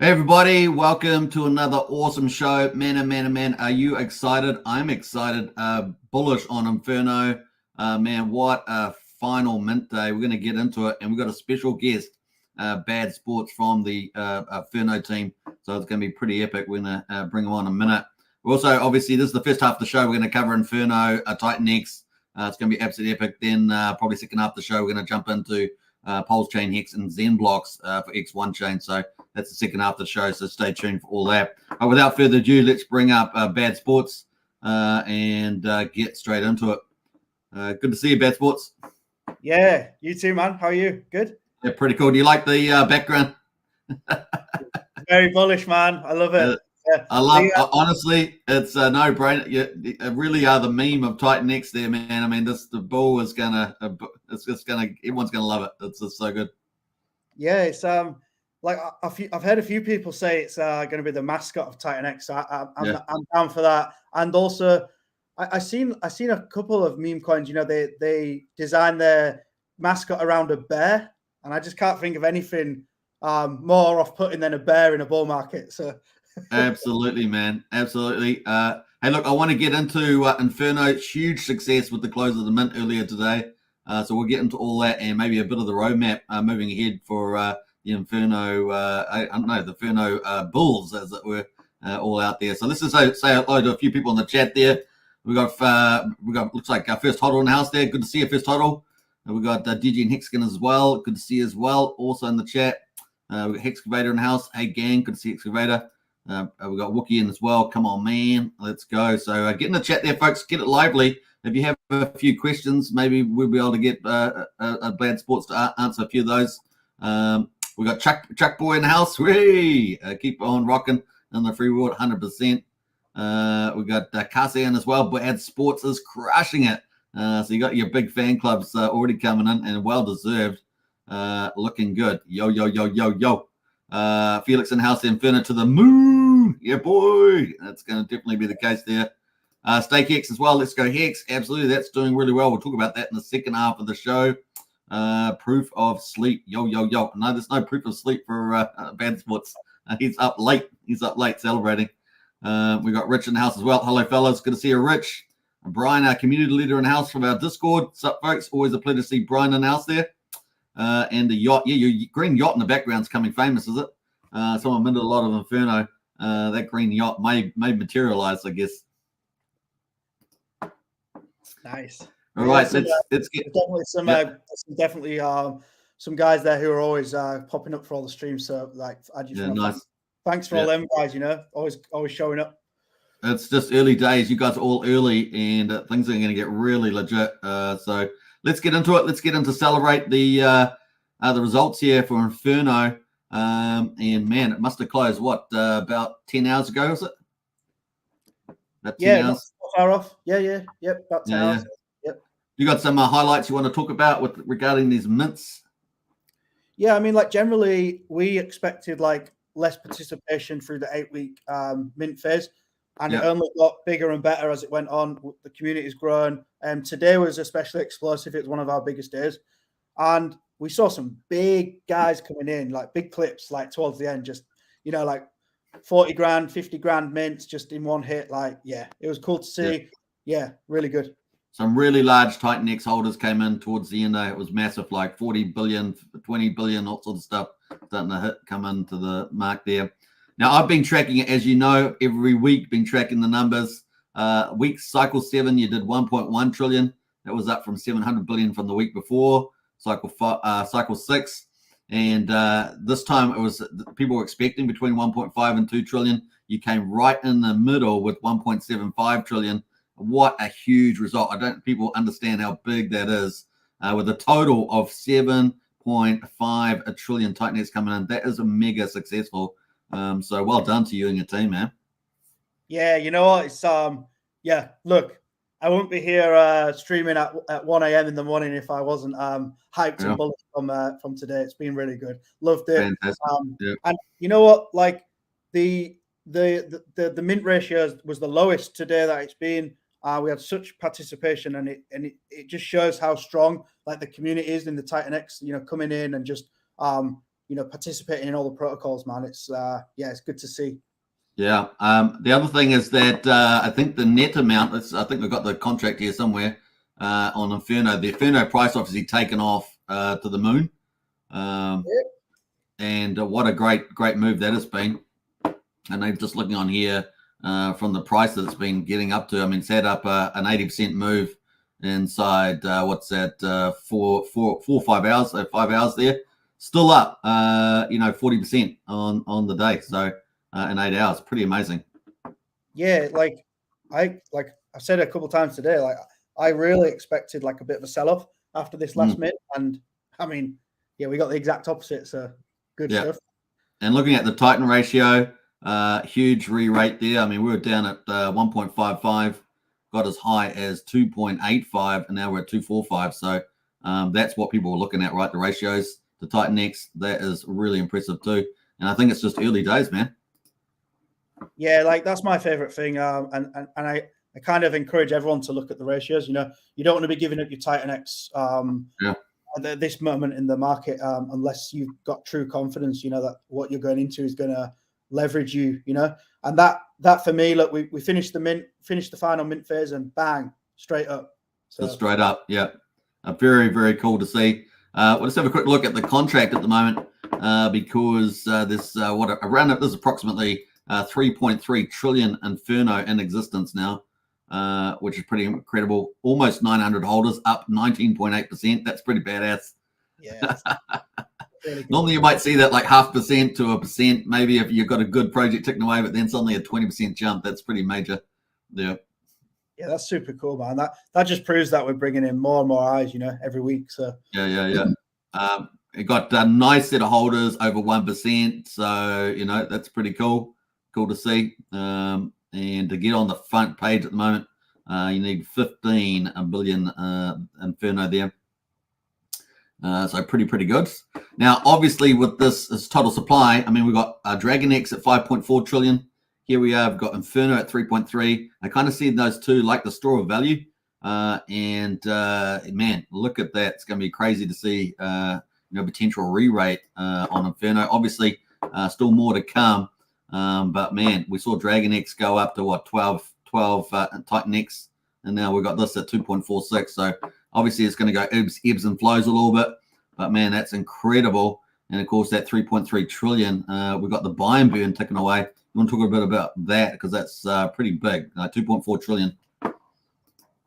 Hey everybody, welcome to another awesome show. Man, are you excited? I'm excited. Bullish on Inferno. Man, what a final mint day. We're going to get into it, and we've got a special guest, Bad Sports from the Inferno team. So it's going to be pretty epic. We're going to bring him on in a minute. Also, obviously, this is the first half of the show. We're going to cover Inferno, Titan X. It's going to be absolutely epic. Then probably second half of the show, we're going to jump into Pulsechain, Hex, and Xenblocks for X1 chain. So that's the second half of the show, so stay tuned for all that. Without further ado, let's bring up Bad Sports and get straight into it. Good to see you, Bad Sports. Yeah, you too, man. How are you? Good? Yeah, pretty cool. Do you like the background? Very bullish, man. I love it. I love honestly, it's a no-brainer. You really are the meme of Titan X there, man. I mean, the bull is everyone's gonna love it. It's just so good. Yeah, it's like I've heard a few people say it's going to be the mascot of Titan X. So I'm down for that. And also, I seen a couple of meme coins. You know, they designed their mascot around a bear, and I just can't think of anything more off-putting than a bear in a bull market. So. Absolutely, man. Absolutely. Hey, look, I want to get into Inferno. Huge success with the close of the mint earlier today. So we'll get into all that and maybe a bit of the roadmap moving ahead for the Inferno, the Inferno Bulls, as it were, all out there. So let's just say hello to a few people in the chat there. We got looks like our first hodl in the house there. Good to see you, first hodl. We got DG and Hexkin as well. Good to see you as well. Also in the chat, we got Hexcavator in the house. Hey gang, good to see Hexcavator. We got Wookie in as well. Come on, man. Let's go. So get in the chat there, folks. Get it lively. If you have a few questions, maybe we'll be able to get a Bad Sports to answer a few of those. We got Chuck Boy in the house. Keep on rocking in the free world, 100%. We got Cassian as well. Bad Sports is crushing it. So you got your big fan clubs already coming in and well deserved. Looking good. Yo. Felix in the house, Inferno to the moon. Yeah, boy. That's going to definitely be the case there. Stake Hex as well. Let's go Hex. Absolutely. That's doing really well. We'll talk about that in the second half of the show. Proof of sleep. Yo. No, there's no proof of sleep for Bad Sports. He's up late. Celebrating. We got Rich in the house as well. Hello, fellas. Good to see you, Rich. Brian, our community leader in the house from our Discord. What's up, folks? Always a pleasure to see Brian in the house there. And the yacht. Yeah, your green yacht in the background's coming famous, is it? Someone minted a lot of Inferno. That green yacht may materialize, I guess. Nice. All right, let's get definitely some guys there who are always popping up for all the streams. So thanks for all them guys. You know, always showing up. It's just early days. You guys are all early, and things are going to get really legit. So let's get into it. Let's get into celebrate the results here for Inferno. And man, it must have closed about 10 hours ago, was it? About 10 hours. Not far off. Yep, about 10 hours. Yep. You got some highlights you want to talk about regarding these mints? Yeah, I mean, like generally we expected like less participation through the 8-week mint phase, and it only got bigger and better as it went on. The community's grown, and today was especially explosive. It was one of our biggest days, and we saw some big guys coming in, like big clips, like towards the end, just, you know, like 40 grand, 50 grand mints just in one hit. Like, yeah, it was cool to see. Yeah, really good. Some really large Titan X holders came in towards the end. It was massive, like 40 billion, 20 billion, all sorts of stuff starting to come into the mark there. Now, I've been tracking it, as you know, every week, been tracking the numbers. Week cycle 7, you did 1.1 trillion. That was up from 700 billion from the week before. Cycle 6, and this time it was people were expecting between 1.5 and 2 trillion. You came right in the middle with 1.75 trillion. What a huge result! I don't people understand how big that is. With a total of 7.5 trillion Titan X coming in, that is a mega successful. So well done to you and your team, man. Yeah, you know what? It's look. I won't be here streaming at 1 a.m. in the morning if I wasn't hyped and bullish from today. It's been really good. Loved it. And you know what? Like the mint ratio was the lowest today that it's been. We had such participation, and it just shows how strong like the community is in the Titan X. You know, coming in and just participating in all the protocols, man. It's it's good to see. Yeah. The other thing is that I think the net amount, I think we've got the contract here somewhere on Inferno. The Inferno price obviously taken off to the moon. And what a great move that has been. And they're just looking on here from the price that it's been getting up to. I mean, it's had up an 80% move inside, 5 hours, 5 hours there. Still up, 40% on the day. So in 8 hours, pretty amazing. Yeah, I said a couple of times today, I really expected a bit of a sell-off after this last mint, and I mean, we got the exact opposite. So good stuff. And looking at the Titan ratio, huge re-rate there. I mean, we were down at 1.55, got as high as 2.85, and now we're at 2.45. So that's what people were looking at, right? The ratios, the Titan X, that is really impressive too. And I think it's just early days, man. Yeah, that's my favorite thing. And I kind of encourage everyone to look at the ratios. You don't want to be giving up your Titan X at this moment in the market unless you've got true confidence, that what you're going into is going to leverage you, and that for me, look, we finished the final mint phase and bang, straight up. So straight up. Yeah. Very, very cool to see. Let's have a quick look at the contract at the moment because there's there's approximately 3.3 trillion Inferno in existence now, which is pretty incredible. Almost 900 holders, up 19.8%. That's pretty badass. Yeah. Really Normally you might see that 0.5% to 1%, maybe if you've got a good project ticking away, but then suddenly a 20% jump. That's pretty major. Yeah. Yeah, that's super cool, man. That just proves that we're bringing in more and more eyes, every week. So yeah. It got a nice set of holders over 1%. So, that's pretty cool. Cool to see. And to get on the front page at the moment, you need 15 billion Inferno there. So pretty good. Now, obviously, with this total supply, I mean, we've got Dragon X at 5.4 trillion. Here we are. We've got Inferno at 3.3. I kind of see those two like the store of value. Man, look at that. It's going to be crazy to see, potential re-rate on Inferno. Obviously, still more to come. But man, we saw Dragon X go up to 12 Titan X, and now we've got this at 2.46. So obviously it's going to go ebbs and flows a little bit, but man, that's incredible. And of course, that 3.3 trillion, we've got the buy and burn ticking away. You want to talk a bit about that because that's pretty big, 2.4 trillion.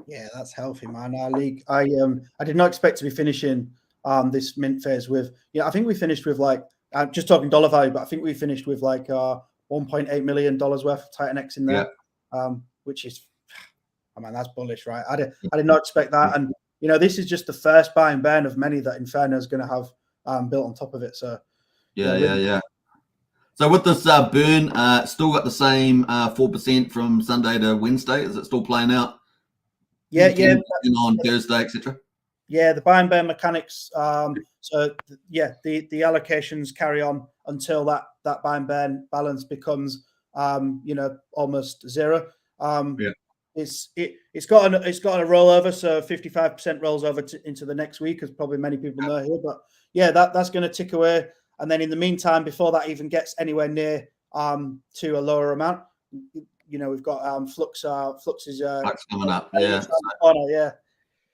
Yeah, that's healthy, man. Our league, I did not expect to be finishing this mint phase with, I think we finished with I'm just talking dollar value, but I think we finished with $1.8 million worth of Titan X in there, which is, that's bullish, right? I did not expect that. And, this is just the first buy and burn of many that Inferno is going to have built on top of it. So, yeah. So with this burn, still got the same 4% from Sunday to Wednesday. Is it still playing out? Yeah. On Thursday, etc. Yeah, the buy and burn mechanics. The allocations carry on until that buy and burn balance becomes, almost zero. It's got a rollover, so 55% rolls over into the next week, as probably many people know here. But yeah, that's going to tick away, and then in the meantime, before that even gets anywhere near to a lower amount, we've got Flux. Flux is Flux coming up. Yeah.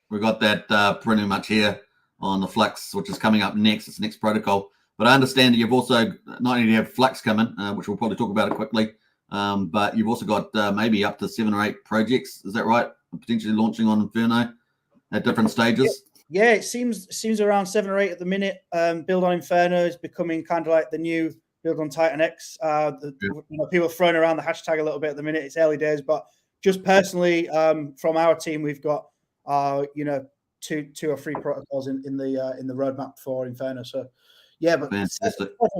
We've got that pretty much here on the Flux, which is coming up next. It's next protocol. But I understand that you've also not only have Flux coming, which we'll probably talk about it quickly, but you've also got maybe up to 7 or 8 projects. Is that right? Potentially launching on Inferno at different stages. Yeah, it seems around 7 or 8 at the minute. Build on Inferno is becoming kind of like the new build on Titan X. People are throwing around the hashtag a little bit at the minute. It's early days, but just personally, from our team, we've got 2 or 3 protocols in the roadmap for Inferno. So yeah, but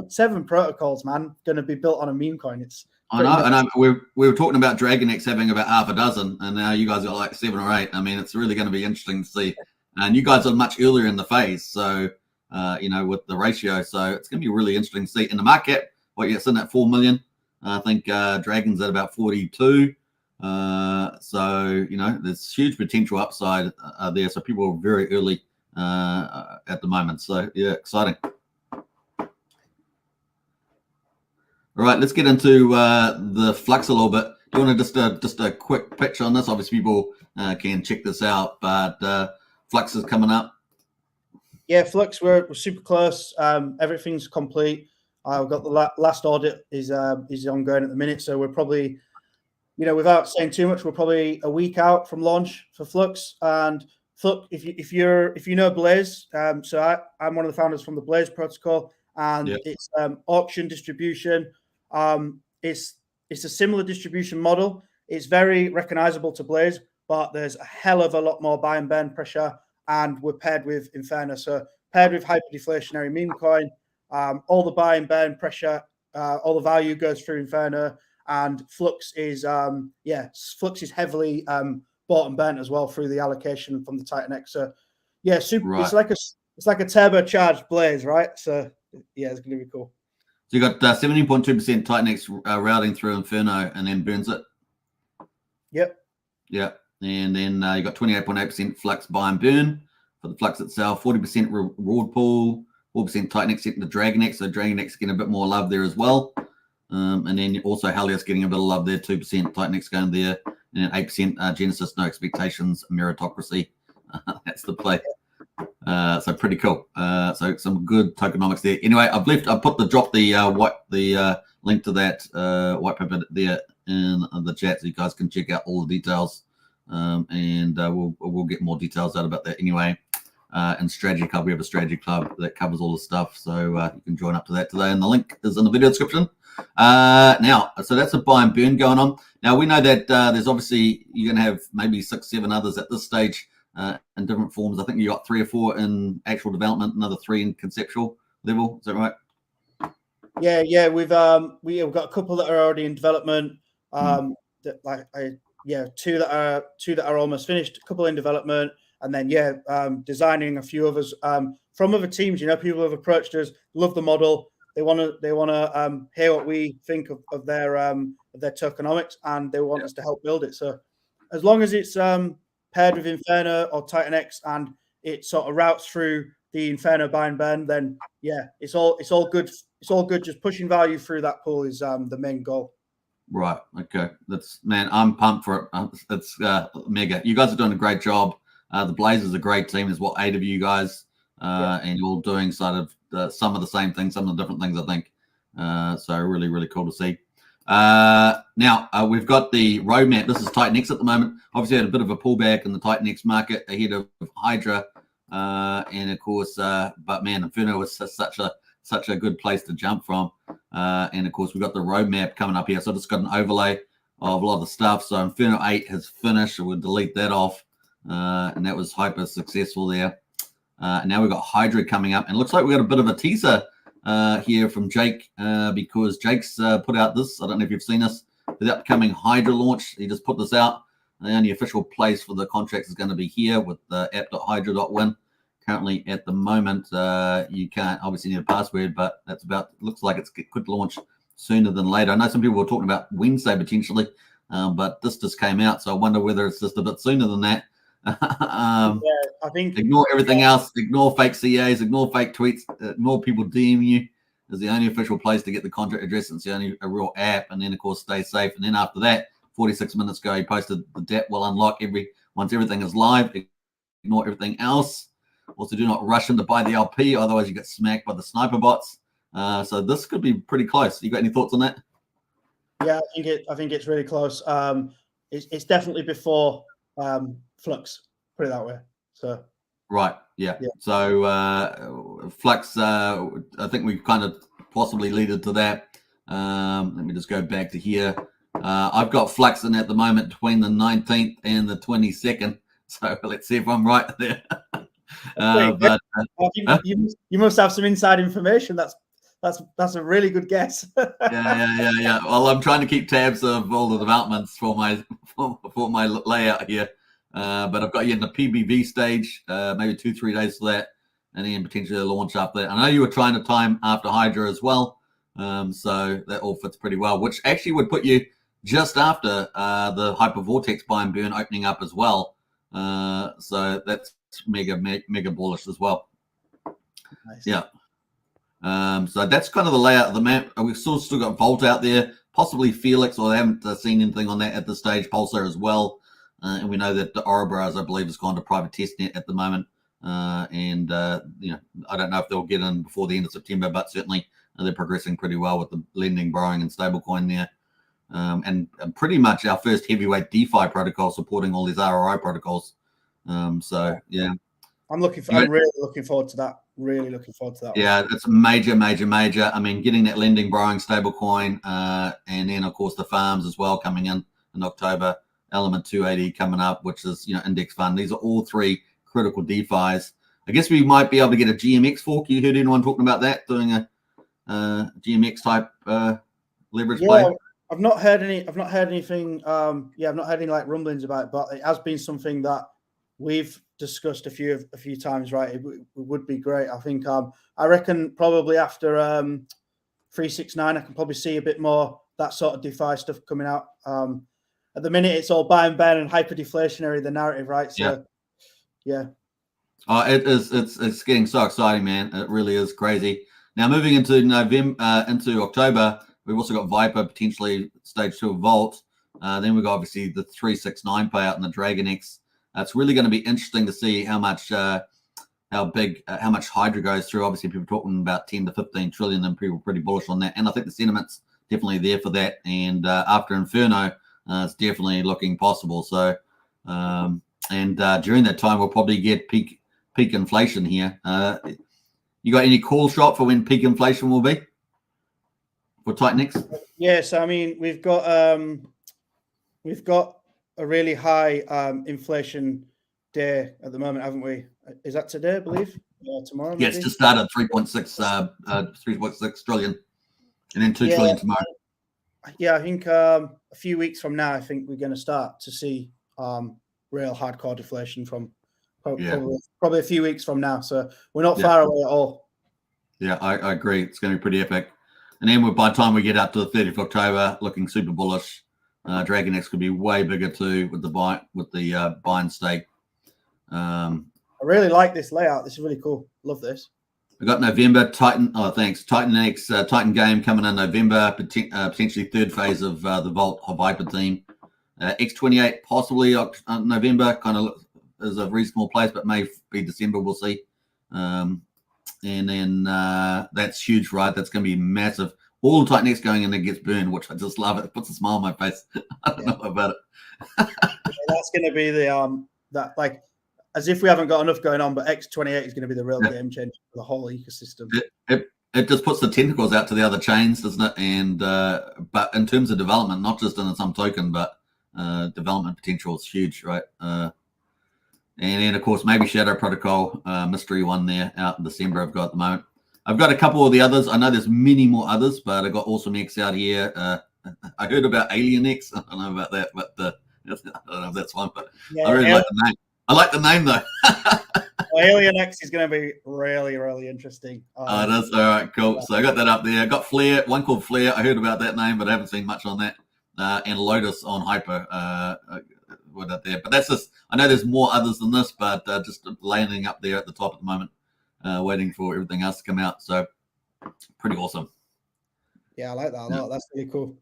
7 protocols, man, going to be built on a meme coin. I know, and we were talking about Dragon X having about half a dozen, and now you guys got like 7 or 8. I mean, it's really going to be interesting to see. And you guys are much earlier in the phase, so with the ratio, so it's going to be really interesting to see. In the market, you're sitting at 4 million. I think Dragon's at about 42. So there's huge potential upside there. So people are very early at the moment. So yeah, exciting. All right, let's get into the Flux a little bit. Do you want to just a quick pitch on this? Obviously, people can check this out, but Flux is coming up. Yeah, Flux, we're super close. Everything's complete. I've got the last audit is ongoing at the minute, so we're probably, without saying too much, we're probably a week out from launch for Flux. And Flux, if you know Blaze, so I'm one of the founders from the Blaze protocol, and it's auction distribution. It's a similar distribution model. It's very recognizable to Blaze, but there's a hell of a lot more buy and burn pressure. And we're paired with Inferno. So paired with hyperdeflationary meme coin, all the buy and burn pressure, all the value goes through Inferno, and Flux is heavily bought and burnt as well through the allocation from the Titan X. So yeah, super. Right. It's like a turbocharged Blaze, right? So yeah, it's going to be cool. So you got 17.2% Titan X routing through Inferno, and then burns it. Yep. Yeah. And then you got 28.8% Flux buy and burn for the Flux itself, 40% reward pool, 4% Titan X into Dragon X. So Dragon X getting a bit more love there as well. And then also Helios getting a bit of love there, 2% Titan X going there, and then 8% Genesis, no expectations, meritocracy. That's the play. So pretty cool. So some good tokenomics there. Anyway, I dropped the link to that white paper there in the chat, so you guys can check out all the details. And we'll get more details out about that anyway. And Strategy Club, we have a Strategy Club that covers all the stuff, so you can join up to that today, and the link is in the video description. Now, so that's a buy and burn going on. Now we know that there's obviously you're going to have maybe 6-7 others at this stage in different forms. I think you got 3 or 4 in actual development, another 3 in conceptual level. Is that right? Yeah, we've got a couple that are already in development. Two that are almost finished, a couple in development, and then designing a few others from other teams. People have approached us, love the model. They want to hear what we think of their tokenomics, and they want us to help build it. So as long as it's paired with Inferno or Titan X and it sort of routes through the Inferno buy and burn, then it's all good. It's all good. Just pushing value through that pool is the main goal. Right. Okay. I'm pumped for it. It's mega. You guys are doing a great job. The Blazers are a great team. There's 8 of you guys, and you're all doing sort of some of the same things, some of the different things, I think. So really, really cool to see. Now we've got the roadmap. This is Titan X at the moment. Obviously, had a bit of a pullback in the Titan X market ahead of Hydra, and of course, but man, Inferno was such a good place to jump from. And of course, we've got the roadmap coming up here. So I just got an overlay of a lot of the stuff. So Inferno 8 has finished. So we'll delete that off. And that was hyper successful there. And now we've got Hydra coming up. And it looks like we've got a bit of a teaser here from Jake, because Jake's put out this. I don't know if you've seen this. The upcoming Hydra launch. He just put this out. The only official place for the contracts is going to be here with app.hydra.win. Currently, at the moment, you can't obviously need a password, but looks like it could launch sooner than later. I know some people were talking about Wednesday potentially, but this just came out, so I wonder whether it's just a bit sooner than that. I think ignore everything else, ignore fake CAs, ignore fake tweets, ignore people DMing you. Is the only official place to get the contract address. It's the only a real app, and then of course stay safe. And then after that, 46 minutes ago, he posted the debt will unlock once everything is live. Ignore everything else. Also, do not rush in to buy the LP, otherwise you get smacked by the sniper bots. So this could be pretty close. You got any thoughts on that? Yeah, I think it's really close. It's definitely before Flux, put it that way. So right, yeah. So Flux, I think we kind of possibly leaded to that. Let me just go back to here. I've got Flux in at the moment between the 19th and the 22nd. So let's see if I'm right there. You must have some inside information. That's a really good guess. yeah. Well, I'm trying to keep tabs of all the developments for my layout here. But I've got you in the PBV stage, maybe 2-3 days for that, and then potentially a launch after that. I know you were trying to time after Hydra as well, so that all fits pretty well, which actually would put you just after the Hyper Vortex buy and burn opening up as well. So that's mega bullish as well. Nice. Yeah. So that's kind of the layout of the map. We've still got Volt out there, possibly Felix, or they haven't seen anything on that at this stage. Pulsar as well. And we know that the Ouroboros, I believe, has gone to private testnet at the moment. You know, I don't know if they'll get in before the end of September, but certainly they're progressing pretty well with the lending, borrowing, and stablecoin there. And pretty much our first heavyweight DeFi protocol supporting all these RRI protocols. So yeah, I'm really looking forward to that. Really looking forward to that. Yeah, it's major. I mean, getting that lending, borrowing, stablecoin, and then of course the farms as well coming in October. Element 280 coming up, which is, you know, index fund. These are all three critical DeFis. I guess we might be able to get a GMX fork. You heard anyone talking about that, doing a GMX type leverage play? I've not heard anything. I've not heard any like rumblings about it, but it has been something that we've discussed a few times. Right, it would be great. I think I reckon probably after 369, I can probably see a bit more that sort of DeFi stuff coming out. At the minute, it's all buy and bend and hyper deflationary, the narrative, right? So, yeah. Oh, it is. It's getting so exciting, man. It really is crazy. Now, moving into November, into October, we've also got Viper, potentially stage 2 of Vault. Then we've got obviously the 369 payout and the Dragon X. It's really going to be interesting to see how much Hydra goes through. Obviously, people are talking about 10 to 15 trillion, and people are pretty bullish on that. And I think the sentiment's definitely there for that. And after Inferno, it's definitely looking possible. So, during that time, we'll probably get peak inflation here. You got any call shot for when peak inflation will be for Titan X? Yes, I mean we've got a really high inflation day at the moment, haven't we? Is that today, I believe? Tomorrow? Yes, just started 3.6 trillion, and then 2 trillion tomorrow. Yeah, I think a few weeks from now, I think we're going to start to see real hardcore deflation from probably a few weeks from now. So we're not far away at all. Yeah, I agree. It's going to be pretty epic. And then by the time we get up to the 30th of October, looking super bullish. Dragon X could be way bigger too with the buy and stake. I really like this layout. This is really cool. Love this. We got November Titan. Oh, thanks. Titan X Titan game coming in November. Potentially third phase of the Vault Viper team. X28 possibly November. Kind of is a reasonable place, but may be December. We'll see. And then that's huge, right? That's going to be massive. All the Titan X going in, it gets burned, which I just love. It puts a smile on my face. I don't know about it. That's going to be the that like. As if we haven't got enough going on, but X28 is going to be the real game changer for the whole ecosystem. It just puts the tentacles out to the other chains, doesn't it? And but in terms of development, not just in some token, but development potential is huge, right? And then of course maybe Shadow Protocol, mystery one there out in December. I've got at the moment. I've got a couple of the others. I know there's many more others, but I got Awesome X out here. I heard about Alien X. I don't know about that, but I don't know if that's one. But I really like the name. I like the name though. Alien X is going to be really, really interesting. That's all right, cool. So I got that up there. I got Flare, one called Flare. I heard about that name, but I haven't seen much on that. And Lotus on Hyper with that there. But that's just, I know there's more others than this, but just landing up there at the top at the moment, waiting for everything else to come out. So pretty awesome. Yeah, I like that a lot. That's really cool.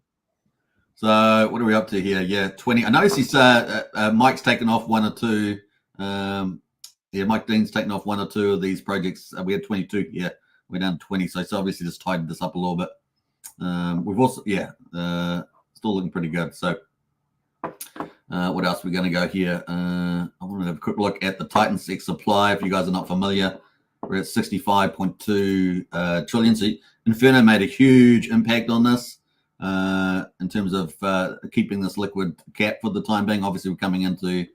So what are we up to here? Yeah, 20. I noticed he's Mike's taken off one or two. Mike Dean's taken off one or two of these projects. We had 22 here. We're down to 20. So it's obviously just tightened this up a little bit. We've also, still looking pretty good. So what else are we going to go here? I want to have a quick look at the Titan X supply. If you guys are not familiar, we're at 65.2 trillion. So Inferno made a huge impact on this. In terms of keeping this liquid cap for the time being. Obviously, we're coming into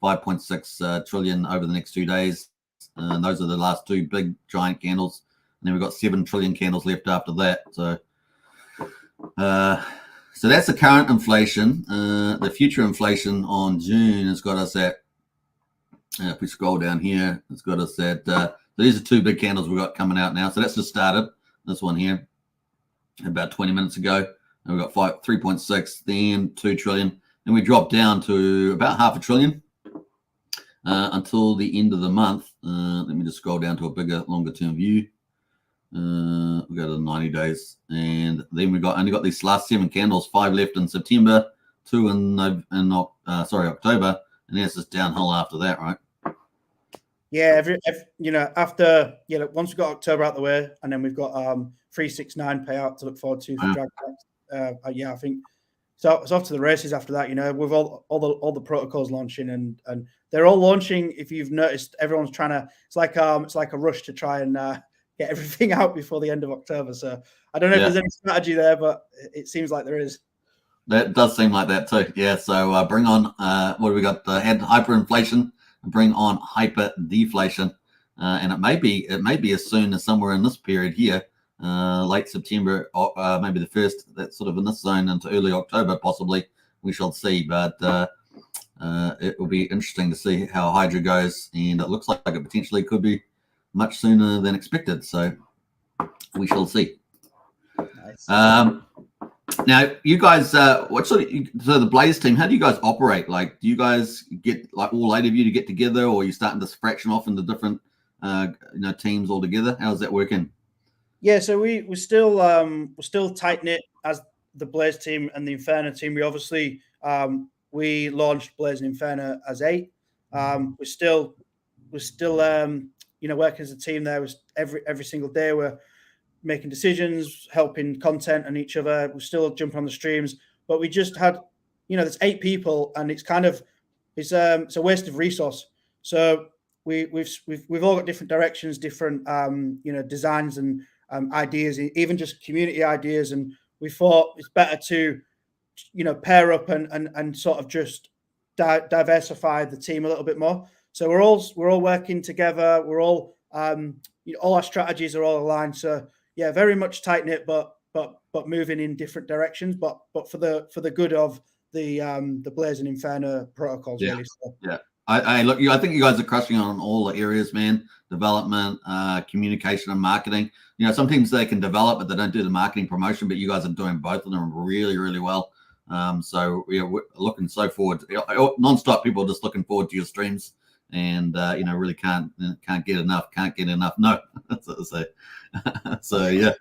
5.6 trillion over the next 2 days. And those are the last two big giant candles. And then we've got 7 trillion candles left after that. So that's the current inflation. The future inflation on June has got us at, if we scroll down here, it's got us at, these are 2 big candles we've got coming out now. So that's just started, this one here, about 20 minutes ago. And we've got 3.6, then 2 trillion. Then we dropped down to about half a trillion until the end of the month. Let me just scroll down to a bigger, longer term view. We go to 90 days, and then we only got these last 7 candles, 5 left in September, 2 in October, and then it's just downhill after that, right? Yeah, after once we've got October out the way, and then we've got 369 payout to look forward to for drag. I think so. It's off to the races after that. With all the protocols launching, and they're all launching. If you've noticed, everyone's trying to. It's like a rush to try and get everything out before the end of October. So I don't know if there's any strategy there, but it seems like there is. That does seem like that too. Yeah. So bring on what do we got? Had hyperinflation. Bring on hyper deflation, and it may be as soon as somewhere in this period here, late September, or maybe the first. That's sort of in this zone into early October, possibly. We shall see, but it will be interesting to see how Hydra goes, and it looks like it potentially could be much sooner than expected. So we shall see. Nice. Now, you guys, so the Blaze team, how do you guys operate? Like, do you guys get like all 8 of you to get together, or are you starting to fraction off into different, teams altogether? How's that working? Yeah, so we're still tight knit as the Blaze team and the Inferno team. We obviously we launched Blaze and Inferno as 8. We're still working as a team there. Every single day we're making decisions, helping content and each other. We're still jumping on the streams, but we just had, there's 8 people, and it's a waste of resource. So we've all got different directions, different designs and ideas, even just community ideas, and we thought it's better to pair up and sort of just diversify the team a little bit more. So we're all working together. We're all all our strategies are all aligned. So yeah, very much tight knit, but moving in different directions, but for the good of the Blaze and Inferno protocols. Yeah. Really. So. Yeah. I think you guys are crushing on all the areas, man. Development, communication, and marketing. Some teams they can develop, but they don't do the marketing promotion. But you guys are doing both of them really, really well. So we're looking so forward. Non-stop people are just looking forward to your streams, and really can't get enough. Can't get enough. No, that's what I say. So yeah.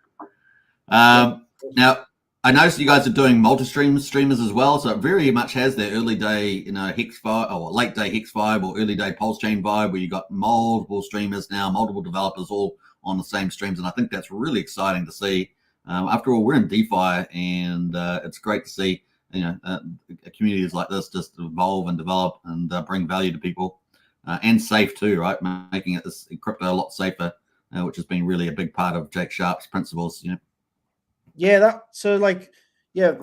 Now I noticed you guys are doing streamers as well. So it very much has their early day, Hex vibe, or late day Hex vibe, or early day Pulsechain vibe, where you got multiple streamers now, multiple developers all on the same streams, and I think that's really exciting to see. After all, we're in DeFi, and it's great to see communities like this just evolve and develop and bring value to people, and safe too, right? Making this crypto a lot safer, which has been really a big part of Jake Sharp's principles. Yeah, a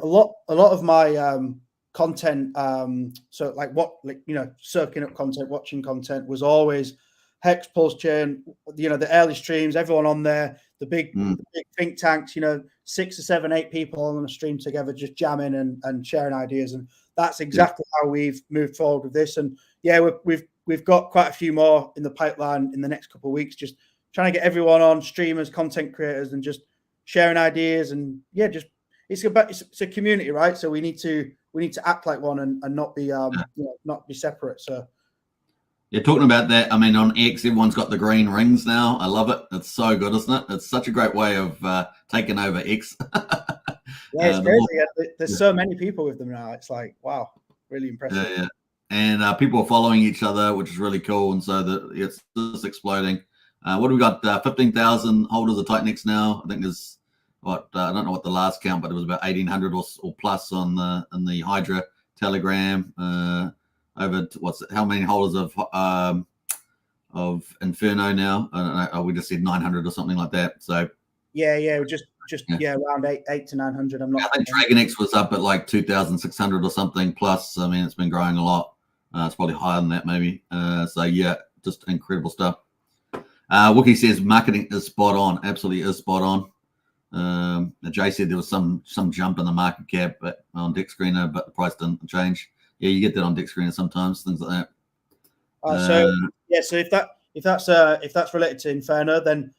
lot of my content, soaking up content, watching content was always Hex, Pulsechain, the early streams, everyone on there, the big think tanks, 6 or 7, 8 people on a stream together, just jamming and sharing ideas. And that's exactly how we've moved forward with this. And yeah, we've got quite a few more in the pipeline in the next couple of weeks, just trying to get everyone on, streamers, content creators, and just sharing ideas. And yeah, just it's a community, right? So we need to act like one and not be not be separate. So yeah, talking about that, I mean, on X, everyone's got the green rings now. I love it. It's so good, isn't it? It's such a great way of taking over X. Yeah, it's crazy. There's so many people with them now. It's like, wow, really impressive. Yeah. And people are following each other, which is really cool. And so it's just exploding. What do we got? 15,000 holders of Titanix now. I think there's I don't know what the last count, but it was about 1,800 or plus on the Hydra Telegram. Over how many holders of Inferno now? I don't know. We just said 900 or something like that. So yeah, just around 8 to 900. I'm not. I think Dragon X was up at like 2,600 or something plus. I mean, it's been growing a lot. It's probably higher than that, maybe. So yeah, just incredible stuff. Wookie says marketing is spot on. Absolutely is spot on. Jay said there was some jump in the market cap, but on Deck Screener, but the price didn't change. Yeah, you get that on Deck Screener sometimes, things like that. So if that's related to Inferno, then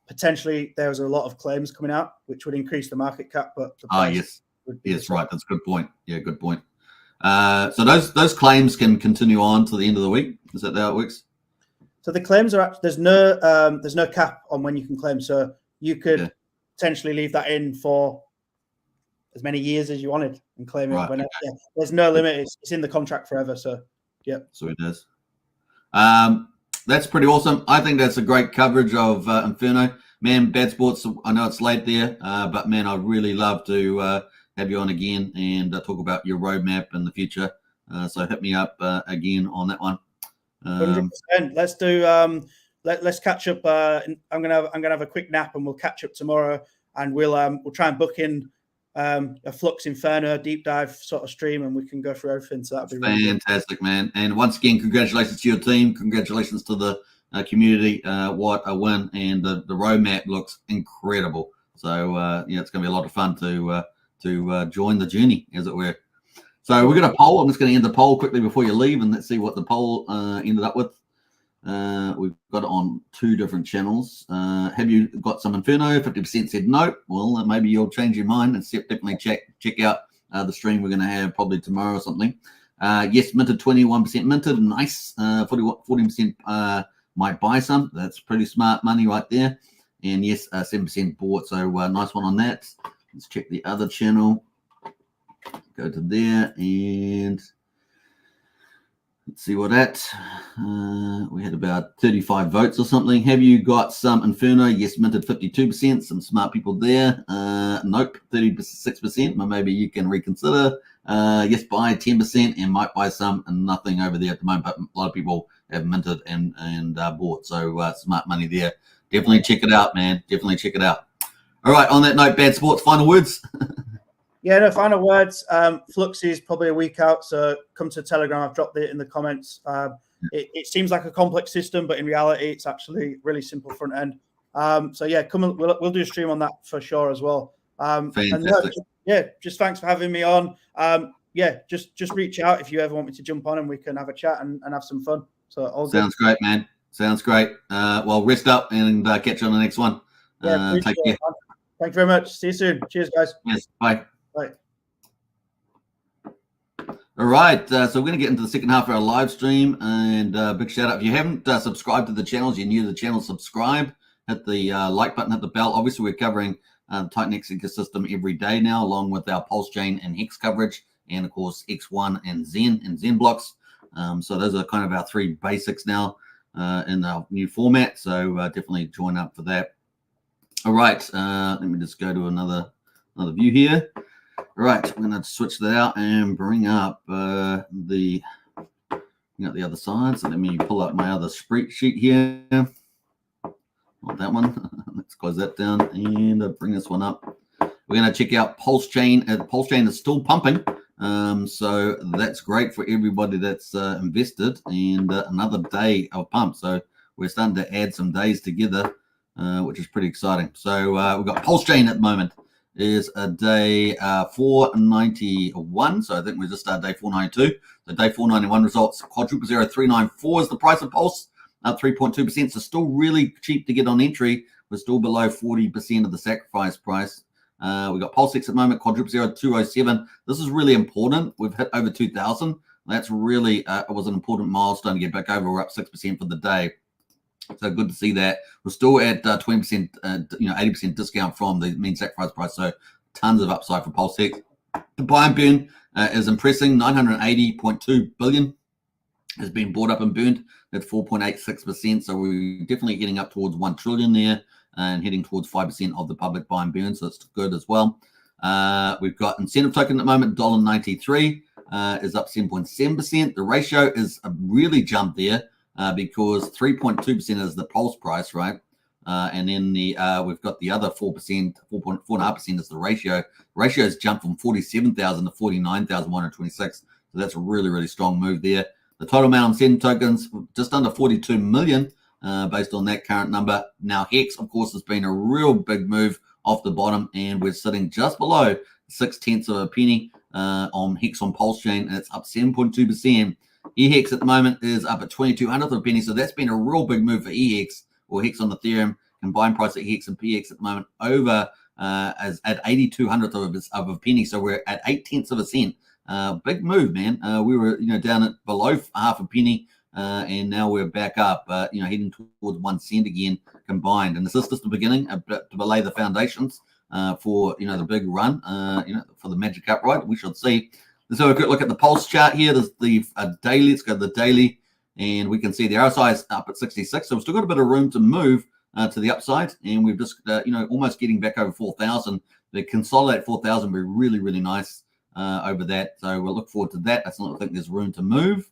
potentially there was a lot of claims coming out, which would increase the market cap. But yes, right. That's a good point. Yeah, good point. So those claims can continue on to the end of the week. Is that how it works? So the claims are there's no cap on when you can claim. So you could potentially leave that in for as many years as you wanted and claim it whenever. Yeah, there's no limit. It's in the contract forever. So, yeah. So it is. That's pretty awesome. I think that's a great coverage of Inferno. Man, Bad Sports, I know it's late there, but man, I'd really love to have you on again and talk about your roadmap in the future. So hit me up again on that one. 100%. Let's do. Let's catch up. I'm gonna have a quick nap, and we'll catch up tomorrow, and we'll try and book in a Flux Inferno deep dive sort of stream, and we can go through everything. So that'd be really fantastic, man. And once again, congratulations to your team. Congratulations to the community. What a win! And the roadmap looks incredible. So yeah, it's going to be a lot of fun to join the journey, as it were. So we're going to poll. I'm just going to end the poll quickly before you leave, and let's see what the poll ended up with. We've got it on 2 different channels. Have you got some Inferno? 50% said no. Well, maybe you'll change your mind and definitely check out the stream we're going to have probably tomorrow or something. Yes, minted 21% minted. Nice. 40% might buy some. That's pretty smart money right there. And yes, 7% bought. So nice one on that. Let's check the other channel. Go to there and let's see what that. We had about 35 votes or something. Have you got some Inferno? Yes, minted 52%. Some smart people there. Nope, 36%. But maybe you can reconsider. Yes, buy 10% and might buy some and nothing over there at the moment. But a lot of people have minted and bought. So smart money there. Definitely check it out, man. Definitely check it out. All right, on that note, Bad Sports, final words. Yeah, no, final words. Flux is probably a week out, so come to Telegram. I've dropped it in the comments. It seems like a complex system, but in reality, it's actually really simple front end. So yeah, come on, we'll do a stream on that for sure as well. Fantastic. And just thanks for having me on. Yeah, just reach out if you ever want me to jump on and we can have a chat and have some fun. So all sounds great, man. Sounds great. Well, rest up and catch you on the next one. Yeah, take care. Thank you very much. See you soon. Cheers, guys. Yes, bye. Bye. All right, so we're going to get into the second half of our live stream, and big shout out. If you haven't subscribed to the channels, you're new to the channel, subscribe, hit the like button, hit the bell. Obviously, we're covering the Titan X ecosystem every day now, along with our Pulsechain and Hex coverage, and of course, X1 and Xenblocks. So those are kind of our 3 basics now in our new format, so definitely join up for that. All right, let me just go to another view here. All right, we're going to switch that out and bring up the other side. So let me pull up my other spreadsheet here. Not that one. Let's close that down and bring this one up. We're going to check out Pulsechain. Pulsechain is still pumping, so that's great for everybody that's invested. And another day of pump. So we're starting to add some days together, which is pretty exciting. So we've got Pulsechain at the moment. Is a day 491. So I think we just started day 492. So day 491 results, quadruple 0394 is the price of Pulse, up 3.2%. So still really cheap to get on entry. We're still below 40% of the sacrifice price. We've got Pulse X at the moment, quadruple 0207. This is really important. We've hit over 2,000. That's really it was an important milestone to get back over. We're up 6% for the day. So good to see that. We're still at 20%, 80% discount from the mean sacrifice price. So tons of upside for Pulse X. The buy and burn is impressing. 980.2 billion has been bought up and burned at 4.86%. So we're definitely getting up towards 1 trillion there and heading towards 5% of the public buy and burn. So it's good as well. We've got incentive token at the moment, $1.93 is up 7.7%. The ratio is really jumped there. Because 3.2% is the Pulse price, right? And then we've got the other 4%, 4.5% is the ratio. Ratio has jumped from 47,000 to 49,126. So that's a really, really strong move there. The total amount of incentive tokens, just under 42 million, based on that current number. Now, Hex, of course, has been a real big move off the bottom, and we're sitting just below 0.6 of a penny on Hex on Pulsechain, and it's up 7.2%. EHEX at the moment is up at 2,200th of a penny, so that's been a real big move for EHEX or Hex on Ethereum. Combined price of Hex and PX at the moment over as at 8,200th of a penny, so we're at 0.8 of a cent. Big move, man. We were down at below half a penny and now we're back up, heading towards 1 cent again combined. And this is just the beginning, a bit to lay the foundations for the big run, for the Magic Upright. We should see. Let's have a quick look at the pulse chart here. There's the daily. Let's go to the daily, and we can see the RSI is up at 66. So we've still got a bit of room to move to the upside, and we've just almost getting back over 4,000. To consolidate 4,000 would be really, really nice over that. So we'll look forward to that. I still think there's room to move.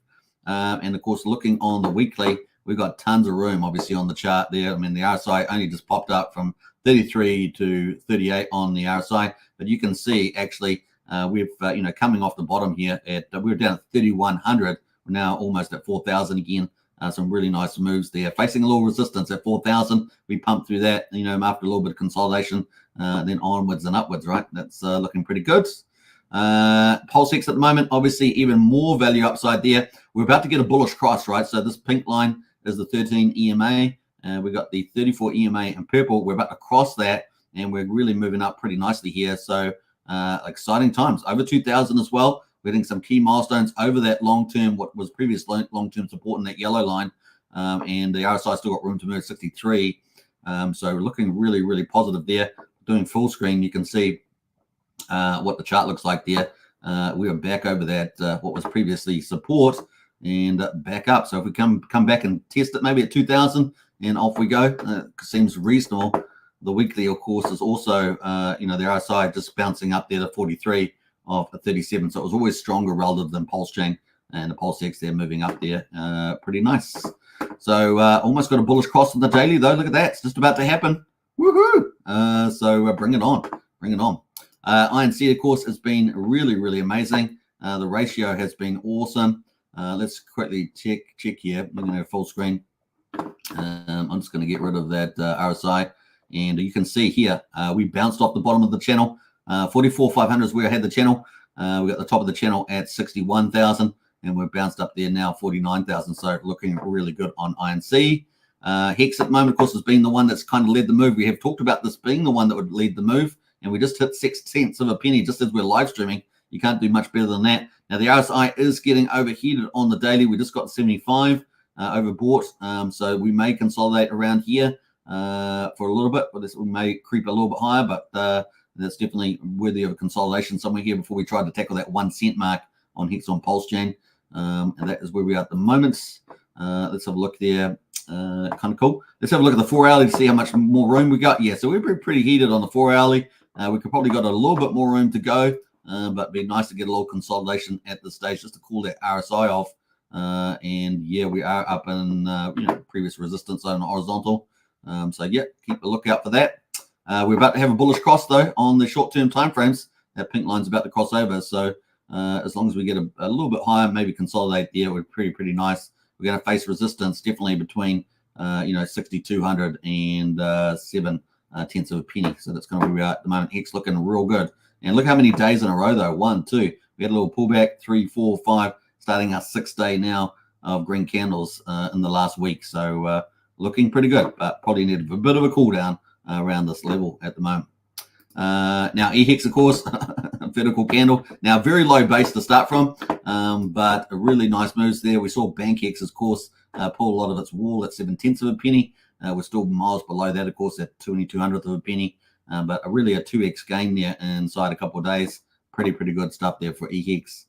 And of course, looking on the weekly, we've got tons of room, obviously, on the chart there. I mean, the RSI only just popped up from 33 to 38 on the RSI, but you can see actually we've coming off the bottom here at we were down at 3,100. We're now almost at 4,000 again. Some really nice moves there, facing a little resistance at 4,000. We pumped through that, after a little bit of consolidation, then onwards and upwards, right? That's looking pretty good. Pulsechain at the moment, obviously even more value upside there. We're about to get a bullish cross, right? So this pink line is the 13 EMA. We got the 34 EMA in purple. We're about to cross that, and we're really moving up pretty nicely here. So exciting times. Over 2,000 as well. We're hitting some key milestones over that long-term, what was previous long-term support in that yellow line. And the RSI still got room to move 63. So we're looking really, really positive there. Doing full screen, you can see what the chart looks like there. We are back over that, what was previously support, and back up. So if we come back and test it maybe at 2,000 and off we go, seems reasonable. The weekly, of course, is also, the RSI just bouncing up there to 43 of 37. So it was always stronger relative than Pulsechain, and the Pulsechain there moving up there. Pretty nice. So almost got a bullish cross on the daily, though. Look at that. It's just about to happen. Woohoo! So bring it on. Bring it on. INC, of course, has been really, really amazing. The ratio has been awesome. Let's quickly check here. We're going to full screen. I'm just going to get rid of that RSI. And you can see here, we bounced off the bottom of the channel. 44,500 is where I had the channel. We got the top of the channel at 61,000, and we're bounced up there now, 49,000. So looking really good on INC. Hex at the moment, of course, has been the one that's kind of led the move. We have talked about this being the one that would lead the move, and we just hit 6 cents of a penny just as we're live streaming. You can't do much better than that. Now, the RSI is getting overheated on the daily. We just got 75 overbought. So we may consolidate around here for a little bit. We may creep a little bit higher, but that's definitely worthy of a consolidation somewhere here before we try to tackle that 1 cent mark on Hex on Pulsechain. And that is where we are at the moment. Let's have a look there. Kind of cool. Let's have a look at the 4 hourly to see how much more room we got. Yeah, so we're pretty heated on the 4 hourly. We could probably got a little bit more room to go, but it'd be nice to get a little consolidation at this stage just to cool that RSI off. And yeah, we are up in previous resistance zone horizontal. So yeah, keep a lookout for that. We're about to have a bullish cross though on the short-term time frames. That pink line's about to cross over. So as long as we get a little bit higher, maybe consolidate there, we're pretty nice. We're going to face resistance definitely between 6,200 and 7 tenths of a penny. So that's going to be at the moment. Hex looking real good. And look how many days in a row though. 1, 2. We had a little pullback. 3, 4, 5. Starting our 6th day now of green candles in the last week. So looking pretty good, but probably need a bit of a cool down around this level at the moment. Now EHEX, of course, vertical candle. Now very low base to start from, but a really nice moves there. We saw BankX, of course, pull a lot of its wall at 7 tenths of a penny. We're still miles below that, of course, at 22/100th of a penny, but really a 2x gain there inside a couple of days. Pretty good stuff there for EHEX.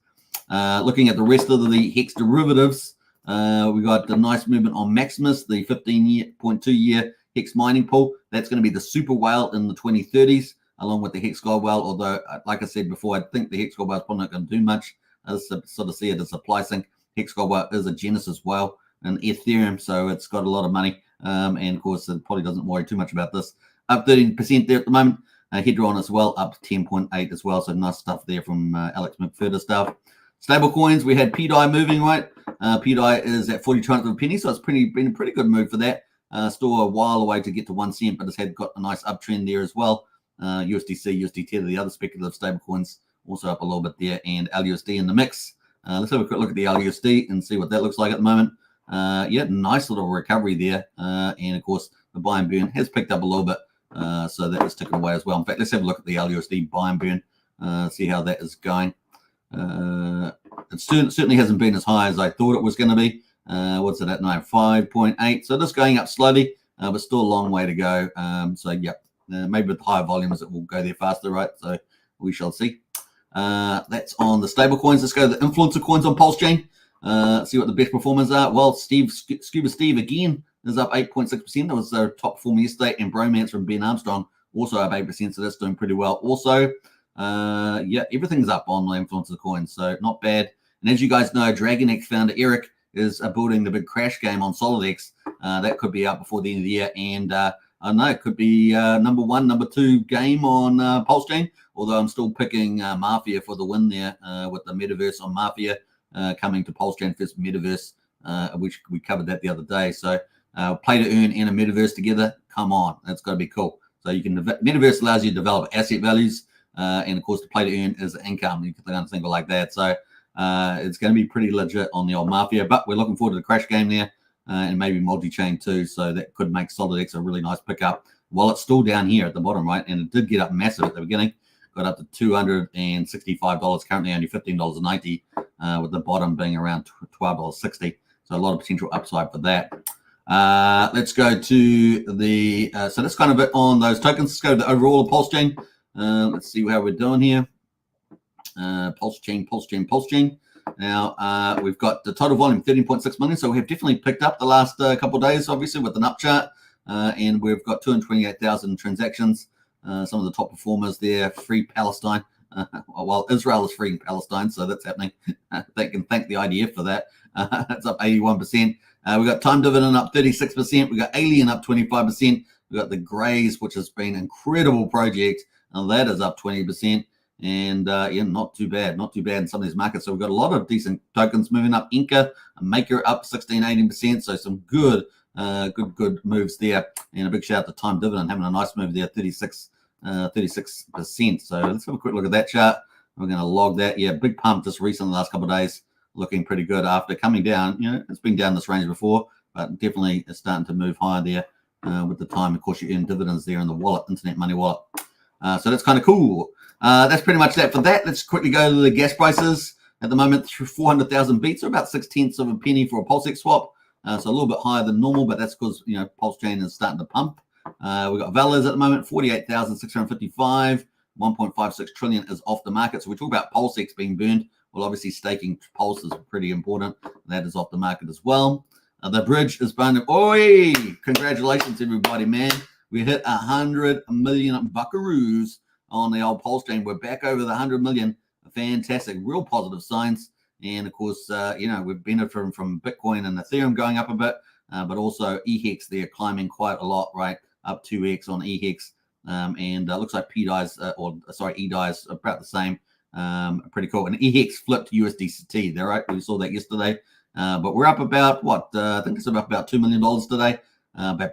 Looking at the rest of the Hex derivatives, we got a nice movement on Maximus, the 15.2-year Hex mining pool. That's going to be the super whale in the 2030s, along with the Hex gold whale. Although, like I said before, I think the Hex gold whale is probably not going to do much. I sort of see it as a supply sink. Hex gold whale is a Genesis whale and Ethereum, so it's got a lot of money. And of course, it probably doesn't worry too much about this. Up 13% there at the moment. Hydra on as well, up 10.8 as well. So nice stuff there from Alex McFurter stuff. Stable coins, we had PDI moving, right? PDI is at 42 of a penny, so it's been a pretty good move for that. Still a while away to get to 1 cent, but it's got a nice uptrend there as well. USDC, USDT, the other speculative stable coins, also up a little bit there, and LUSD in the mix. Let's have a quick look at the LUSD and see what that looks like at the moment. Yeah, nice little recovery there. And of course, the buy and burn has picked up a little bit. So that was ticking away as well. In fact, let's have a look at the LUSD buy and burn, see how that is going. It certainly hasn't been as high as I thought it was going to be. What's it at now? 5.8. So just going up slowly, but still a long way to go. So yeah, maybe with higher volumes it will go there faster, right? So we shall see. That's on the stable coins. Let's go to the influencer coins on Pulsechain. See what the best performers are. Well, Scuba Steve again is up 8.6%. That was their top performer yesterday. And Bromance from Ben Armstrong also up 8%. So that's doing pretty well. Also, yeah, everything's up on the influencer coins. So not bad. And as you guys know, DragonX founder Eric is building the big crash game on SolidX. That could be out before the end of the year. And I don't know, it could be number 1, number 2 game on Pulsechain. Although I'm still picking Mafia for the win there with the metaverse on Mafia coming to Pulsechain first metaverse, which we covered that the other day. So play to earn and a metaverse together. Come on, that's got to be cool. So you can metaverse allows you to develop asset values, and of course the play to earn is income. You can think of it like that. So it's going to be pretty legit on the old Mafia. But we're looking forward to the crash game there, and maybe multi-chain too. So that could make SolidX a really nice pickup. While it's still down here at the bottom, right, and it did get up massive at the beginning. Got up to $265, currently only $15.90, with the bottom being around $12.60. So a lot of potential upside for that. Let's go to the, so that's kind of it on those tokens. Let's go to the overall Pulsechain. Let's see how we're doing here. Pulsechain. Now, we've got the total volume, 13.6 million. So we have definitely picked up the last couple of days, obviously, with an up chart. And we've got 228,000 transactions. Some of the top performers there, free Palestine. Well, Israel is freeing Palestine, so that's happening. They can thank the IDF for that. It's up 81%. We got Time Dividend up 36%. We got Alien up 25%. We got the Grays, which has been an incredible project, and that is up 20%. And yeah, not too bad in some of these markets. So we've got a lot of decent tokens moving up. Inca, Maker up 16-18%. So some good moves there. And a big shout out to Time Dividend having a nice move there, 36%. So let's have a quick look at that chart. We're going to log that. Yeah, big pump just recently the last couple of days, looking pretty good after coming down. You know, it's been down this range before, but definitely it's starting to move higher there with the time. Of course, you earn dividends there in the wallet, Internet Money Wallet. So that's kind of cool. That's pretty much that for that. Let's quickly go to the gas prices. At the moment, 400,000 beats, or about 6/10 of a penny for a Pulsex swap. So a little bit higher than normal, but that's because, you know, Pulsechain is starting to pump. We've got Valas at the moment, 48,655. 1.56 trillion is off the market. So we talk about Pulsex being burned. Well, obviously staking Pulse is pretty important. That is off the market as well. The bridge is burned. Oi! Congratulations, everybody, man. We hit 100 million buckaroos on the old Pulsechain. We're back over the 100 million. Fantastic. Real positive signs. And, of course, you know, we've benefited from Bitcoin and Ethereum going up a bit, but also EHEX, they're climbing quite a lot, right? Up 2x on EHEX. And looks like EDI's about the same. Pretty cool. And EHEX flipped USDT there, right? We saw that yesterday. But we're up about, what? I think it's about $2 million today.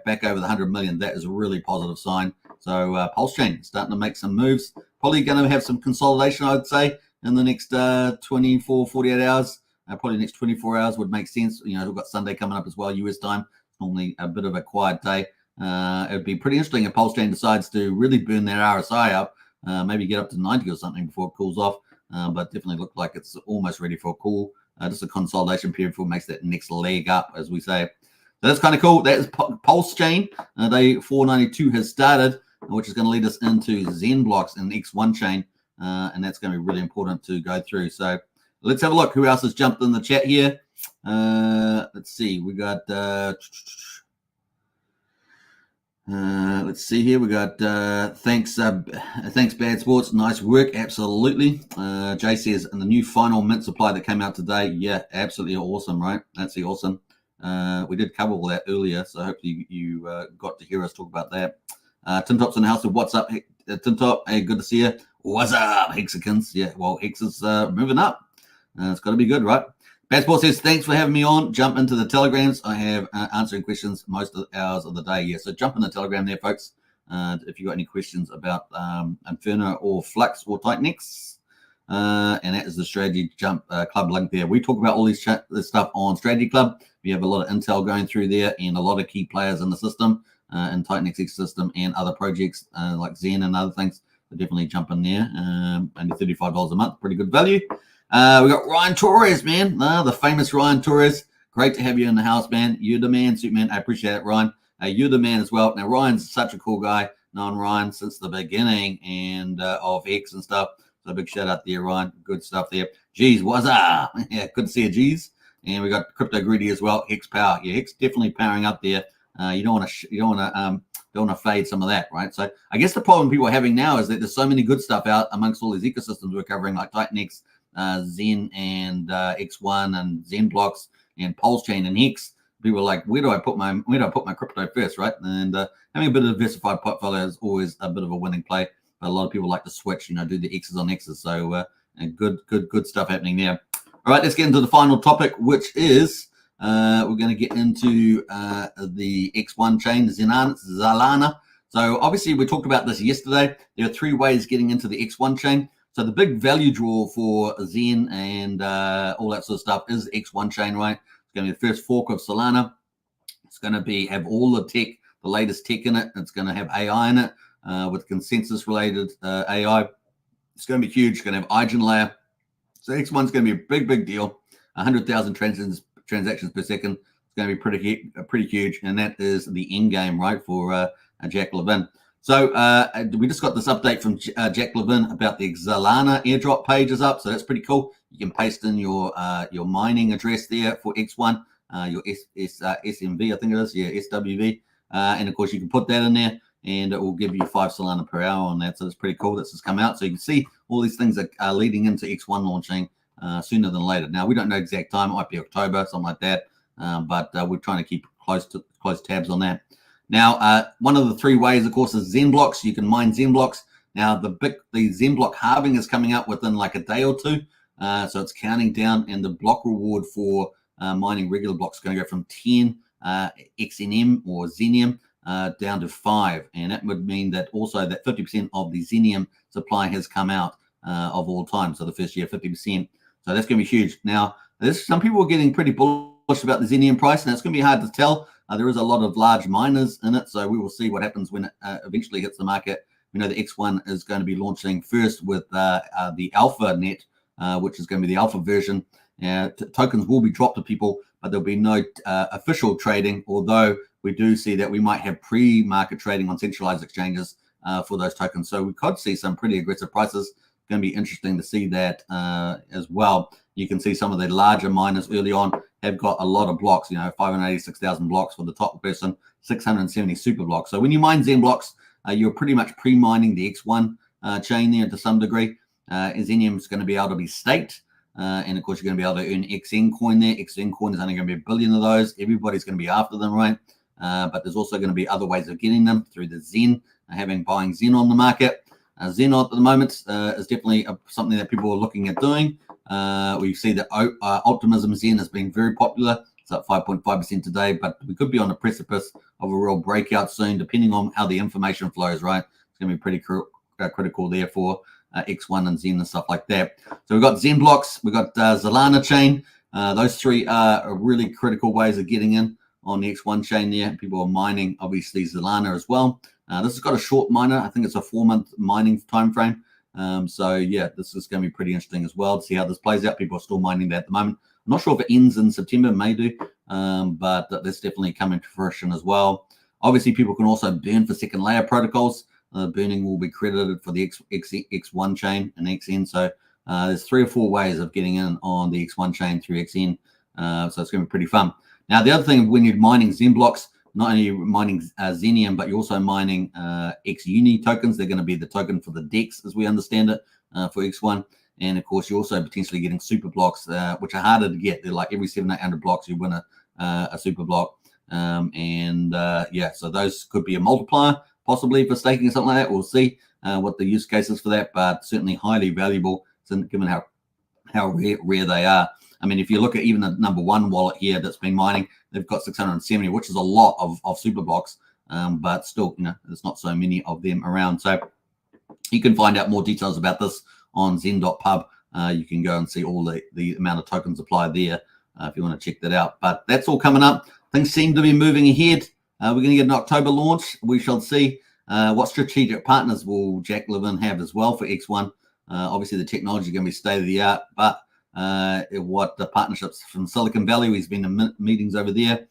Back over the 100 million. That is a really positive sign. So Pulsechain starting to make some moves. Probably going to have some consolidation, I would say, in the next 24, 48 hours. Probably the next 24 hours would make sense. You know, we've got Sunday coming up as well, US time. It's normally a bit of a quiet day. It would be pretty interesting if Pulsechain decides to really burn their RSI up, maybe get up to 90 or something before it cools off. But definitely look like it's almost ready for a cool. Just a consolidation period before it makes that next leg up, as we say. So that's kind of cool. That is Pulsechain. Day 492 has started, which is going to lead us into Xenblocks and X1 chain. And that's going to be really important to go through. So let's have a look. Who else has jumped in the chat here? Let's see. We got, let's see here. We got, thanks, Bad Sports. Nice work. Absolutely. Jay says, and the new final mint supply that came out today. Yeah, absolutely awesome, right? That's awesome. We did cover all that earlier, so hopefully you got to hear us talk about that. Tim Top's in the house. What's up, Tim Top? Hey, good to see you. What's up, Hexicans? Yeah, well, Hex is moving up. It's got to be good, right? Passport says, thanks for having me on. Jump into the Telegrams. I have answering questions most of the hours of the day. Yeah, so jump in the Telegram there, folks. If you got any questions about Inferno or Flux or Titanx. And that is the Strategy Jump Club link there. We talk about all this stuff on Strategy Club. We have a lot of intel going through there and a lot of key players in the system, in Titanx ecosystem and other projects like Zen and other things. So definitely jump in there. Only $35 a month, pretty good value. We got Ryan Torres, man, the famous Ryan Torres. Great to have you in the house, man. You're the man, Superman. I appreciate it, Ryan. You're the man as well. Now, Ryan's such a cool guy. Known Ryan since the beginning and of X and stuff. So big shout out there, Ryan. Good stuff there. Geez, what's up? Yeah, good to see you, Geez. And we got Crypto Greedy as well. Hex Power. Yeah, Hex definitely powering up there. You don't want to fade some of that, right? So I guess the problem people are having now is that there's so many good stuff out amongst all these ecosystems we're covering, like Titanx, Zen, and X1, and Xenblocks, and Pulsechain, and Hex. People are like, where do I put my crypto first, right? And having a bit of diversified portfolio is always a bit of a winning play. But a lot of people like to switch, do the X's on X's. So good stuff happening there. All right, let's get into the final topic, which is we're going to get into the X1 chain, Zalana. So obviously we talked about this yesterday. There are 3 ways getting into the X1 chain. So the big value draw for Zen and all that sort of stuff is X1 chain, right? It's going to be the first fork of Solana. It's going to have all the tech, the latest tech in it. It's going to have AI in it with consensus-related AI. It's going to be huge. It's going to have Hydra layer. So X1's going to be a big deal. 100,000 transactions per second. It's going to be pretty huge, and that is the end game, right, for Jack Levin. So we just got this update from Jack Levin about the Zalana airdrop page is up. So that's pretty cool. You can paste in your mining address there for X1, your SMV, I think it is, yeah, SWV. And of course you can put that in there and it will give you 5 Solana per hour on that. So it's pretty cool. This has come out. So you can see all these things are leading into X1 launching sooner than later. Now we don't know exact time. It might be October, something like that. But we're trying to keep close tabs on that. Now, one of the 3 ways, of course, is Xenblocks. You can mine Xenblocks. Now, the Xenblock halving is coming up within like a day or 2. So it's counting down, and the block reward for mining regular blocks is going to go from 10 XNM or Xenium down to 5. And that would mean that also that 50% of the Xenium supply has come out of all time. So the first year, 50%. So that's going to be huge. Now, some people are getting pretty bullish about the Xenium price, and it's going to be hard to tell. There is a lot of large miners in it, so we will see what happens when it eventually hits the market. We know the X1 is going to be launching first with the Alpha net, which is going to be the Alpha version. Tokens will be dropped to people, but there'll be no official trading, although we do see that we might have pre-market trading on centralized exchanges for those tokens. So we could see some pretty aggressive prices. It's going to be interesting to see that as well. You can see some of the larger miners early on have got a lot of blocks, 586,000 blocks for the top person, 670 super blocks. So when you mine Xenblocks, you're pretty much pre-mining the X1 chain there to some degree. Xenium is going to be able to be staked. And of course, you're going to be able to earn XN coin there. XN coin is only going to be 1 billion of those. Everybody's going to be after them, right? But there's also going to be other ways of getting them through the Zen, buying Zen on the market. Zen at the moment is definitely something that people are looking at doing. We see that Optimism Zen has been very popular. It's up 5.5% today, but we could be on the precipice of a real breakout soon, depending on how the information flows, right? It's going to be pretty critical there for X1 and Zen and stuff like that. So we've got Xenblocks, we've got Zalana chain. Those 3 are really critical ways of getting in on the X1 chain there. People are mining, obviously, Zalana as well. This has got a short miner. I think it's a 4-month mining time frame. So yeah, this is going to be pretty interesting as well to see how this plays out. People are still mining that at the moment. I'm not sure if it ends in September, may do, but that's definitely coming to fruition as well. Obviously, people can also burn for second layer protocols. Burning will be credited for the X1 chain and XN. So there's 3 or 4 ways of getting in on the X1 chain through XN. So it's going to be pretty fun. Now, the other thing, when you're mining Xenblocks, not only mining Xenium, but you're also mining XUni tokens. They're going to be the token for the DEX, as we understand it, for X1. And of course, you're also potentially getting super blocks, which are harder to get. They're like every 700-800 blocks, you win a super block. Yeah, so those could be a multiplier, possibly for staking or something like that. We'll see what the use case is for that, but certainly highly valuable, given how rare they are. I mean, if you look at even the number 1 wallet here that's been mining, they've got 670, which is a lot of super blocks, but still, there's not so many of them around. So you can find out more details about this on zen.pub. You can go and see all the amount of tokens applied there if you want to check that out. But that's all coming up. Things seem to be moving ahead. We're going to get an October launch. We shall see what strategic partners will Jack Levin have as well for X1. Obviously, the technology is going to be state of the art, but what the partnerships from Silicon Valley. He's been in meetings over there.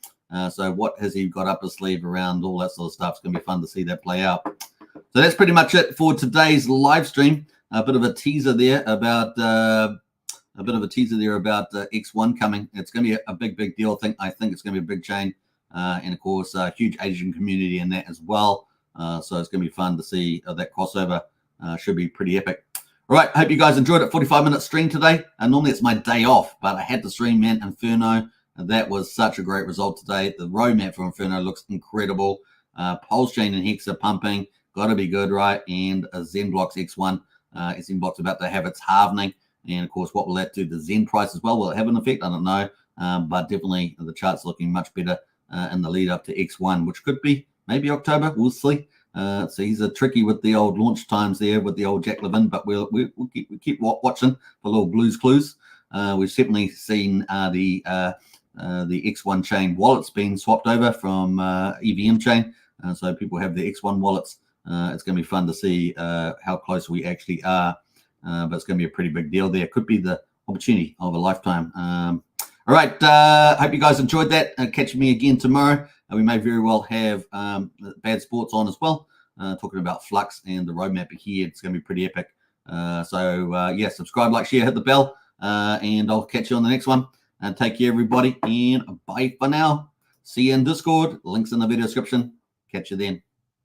So what has he got up his sleeve around all that sort of stuff? It's going to be fun to see that play out. So that's pretty much it for today's live stream. A bit of a teaser there about X1 coming. It's going to be a big deal. I think it's going to be a big chain, and of course, a huge Asian community in that as well. So it's going to be fun to see that crossover. Should be pretty epic. All right, hope you guys enjoyed it. 45-minute stream today. Normally it's my day off, but I had to stream, man. Inferno. That was such a great result today. The roadmap for Inferno looks incredible. Pulsechain and Hex are pumping. Got to be good, right? And Xenblocks X1. Xenblocks about to have its halvening. And, of course, what will that do to Zen price as well? Will it have an effect? I don't know. But definitely the chart's looking much better in the lead up to X1, which could be maybe October. We'll see. So he's tricky with the old launch times there with the old Jack Levin, but we'll keep watching for little blues clues. We've certainly seen the X1 chain wallets being swapped over from EVM chain. So people have the X1 wallets. It's going to be fun to see how close we actually are. But it's going to be a pretty big deal there. Could be the opportunity of a lifetime. All right. Hope you guys enjoyed that. Catch me again tomorrow. We may very well have Bad Sports on as well, talking about Flux and the roadmap ahead. It's going to be pretty epic. Yeah, subscribe, like, share, hit the bell, and I'll catch you on the next one. And take care, everybody, and bye for now. See you in Discord. Links in the video description. Catch you then.